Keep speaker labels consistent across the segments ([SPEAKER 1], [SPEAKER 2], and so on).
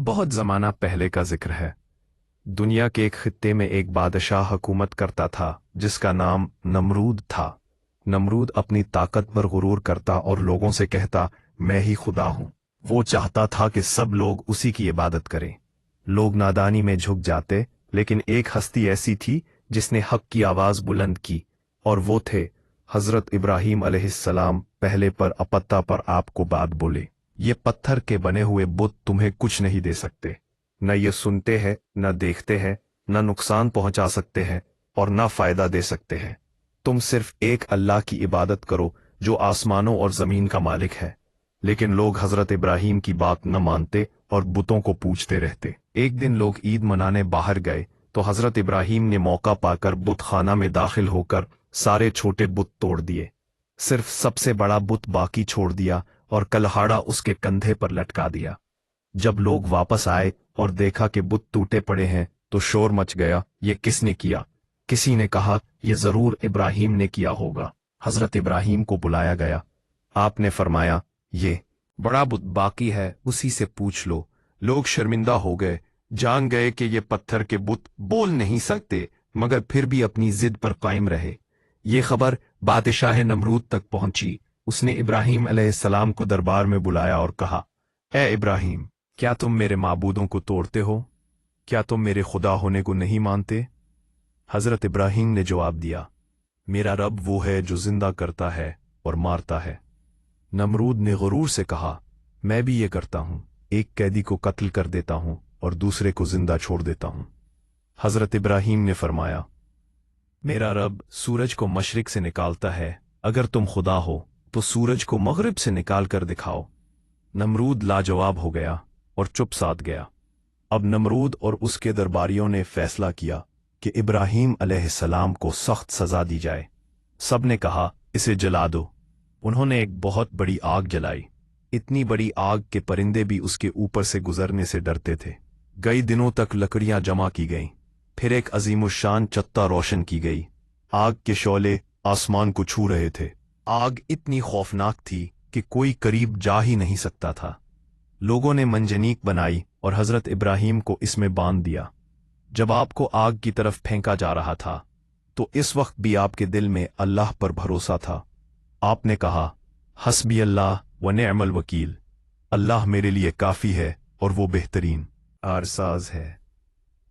[SPEAKER 1] बहुत ज़माना पहले का जिक्र है। दुनिया के एक खित्ते में एक बादशाह हुकूमत करता था जिसका नाम नमरूद था। नमरूद अपनी ताकत पर गुरूर करता और लोगों से कहता, मैं ही खुदा हूँ। वो चाहता था कि सब लोग उसी की इबादत करें। लोग नादानी में झुक जाते, लेकिन एक हस्ती ऐसी थी जिसने हक की आवाज बुलंद की, और वो थे हजरत इब्राहीम अलैहिस्सलाम। पहले पर अपत्ता पर आपको बात बोले, ये पत्थर के बने हुए बुत तुम्हें कुछ नहीं दे सकते। न ये सुनते हैं, न देखते हैं, न नुकसान पहुंचा सकते हैं और न फायदा दे सकते हैं। तुम सिर्फ एक अल्लाह की इबादत करो जो आसमानों और जमीन का मालिक है। लेकिन लोग हजरत इब्राहीम की बात न मानते और बुतों को पूछते रहते। एक दिन लोग ईद मनाने बाहर गए तो हजरत इब्राहीम ने मौका पाकर बुत खाना में दाखिल होकर सारे छोटे बुत तोड़ दिए। सिर्फ सबसे बड़ा बुत बाकी छोड़ दिया और कलहाड़ा उसके कंधे पर लटका दिया। जब लोग वापस आए और देखा कि बुत टूटे पड़े हैं तो शोर मच गया, ये किसने किया? किसी ने कहा, यह जरूर इब्राहीम ने किया होगा। हजरत इब्राहीम को बुलाया गया। आपने फरमाया, ये बड़ा बुत बाकी है, उसी से पूछ लो। लोग शर्मिंदा हो गए, जान गए कि ये पत्थर के बुत बोल नहीं सकते, मगर फिर भी अपनी जिद पर कायम रहे। ये खबर बादशाह नमरूद तक पहुंची। उसने इब्राहीम अलैहिस्सलाम को दरबार में बुलाया और कहा, ए इब्राहीम, क्या तुम मेरे माबूदों को तोड़ते हो? क्या तुम मेरे खुदा होने को नहीं मानते? हजरत इब्राहीम ने जवाब दिया, मेरा रब वो है जो जिंदा करता है और मारता है। नमरूद ने गुरूर से कहा, मैं भी ये करता हूं, एक कैदी को कत्ल कर देता हूं और दूसरे को जिंदा छोड़ देता हूं। हजरत इब्राहीम ने फरमाया, मेरा रब सूरज को मशरिक से निकालता है, अगर तुम खुदा हो तो सूरज को मगरिब से निकाल कर दिखाओ। नमरूद लाजवाब हो गया और चुप साध गया। अब नमरूद और उसके दरबारियों ने फैसला किया कि इब्राहीम अलैहिस्सलाम को सख्त सजा दी जाए। सब ने कहा, इसे जला दो। उन्होंने एक बहुत बड़ी आग जलाई। इतनी बड़ी आग के परिंदे भी उसके ऊपर से गुजरने से डरते थे। कई दिनों तक लकड़ियां जमा की गईं। फिर एक अजीमुशान चत्ता रोशन की गई। आग के शोले आसमान को छू रहे थे। आग इतनी खौफनाक थी कि कोई करीब जा ही नहीं सकता था। लोगों ने मंजनीक बनाई और हजरत इब्राहीम को इसमें बांध दिया। जब आपको आग की तरफ फेंका जा रहा था तो इस वक्त भी आपके दिल में अल्लाह पर भरोसा था। आपने कहा, हस्बी अल्लाह व निअमल वकील, अल्लाह मेरे लिए काफी है और वो बेहतरीन आरसाज है।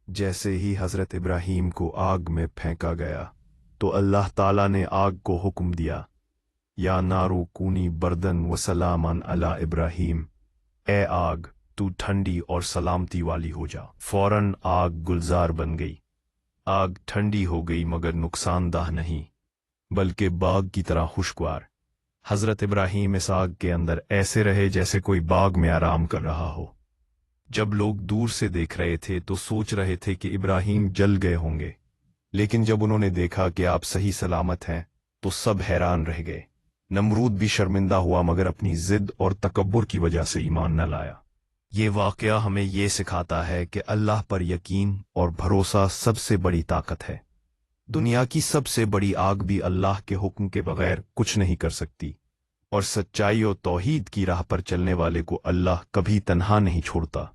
[SPEAKER 1] जैसे ही हजरत इब्राहीम को आग में फेंका गया तो अल्लाह ताला ने आग को हुक्म दिया, या नारू कूनी बर्दन व सलामन अला इब्राहीम, ए आग तू ठंडी और सलामती वाली हो जा। फौरन आग गुलजार बन गई। आग ठंडी हो गई मगर नुकसानदाह नहीं, बल्कि बाग की तरह खुशगवार। हजरत इब्राहीम इस आग के अंदर ऐसे रहे जैसे कोई बाग में आराम कर रहा हो। जब लोग दूर से देख रहे थे तो सोच रहे थे कि इब्राहीम जल गए होंगे, लेकिन जब उन्होंने देखा कि आप सही सलामत हैं तो सब हैरान रह गए। नमरूद भी शर्मिंदा हुआ मगर अपनी जिद और तकब्बुर की वजह से ईमान न लाया। ये वाकया हमें ये सिखाता है कि अल्लाह पर यकीन और भरोसा सबसे बड़ी ताकत है। दुनिया की सबसे बड़ी आग भी अल्लाह के हुक्म के बगैर कुछ नहीं कर सकती, और सच्चाई और तौहीद की राह पर चलने वाले को अल्लाह कभी तन्हा नहीं छोड़ता।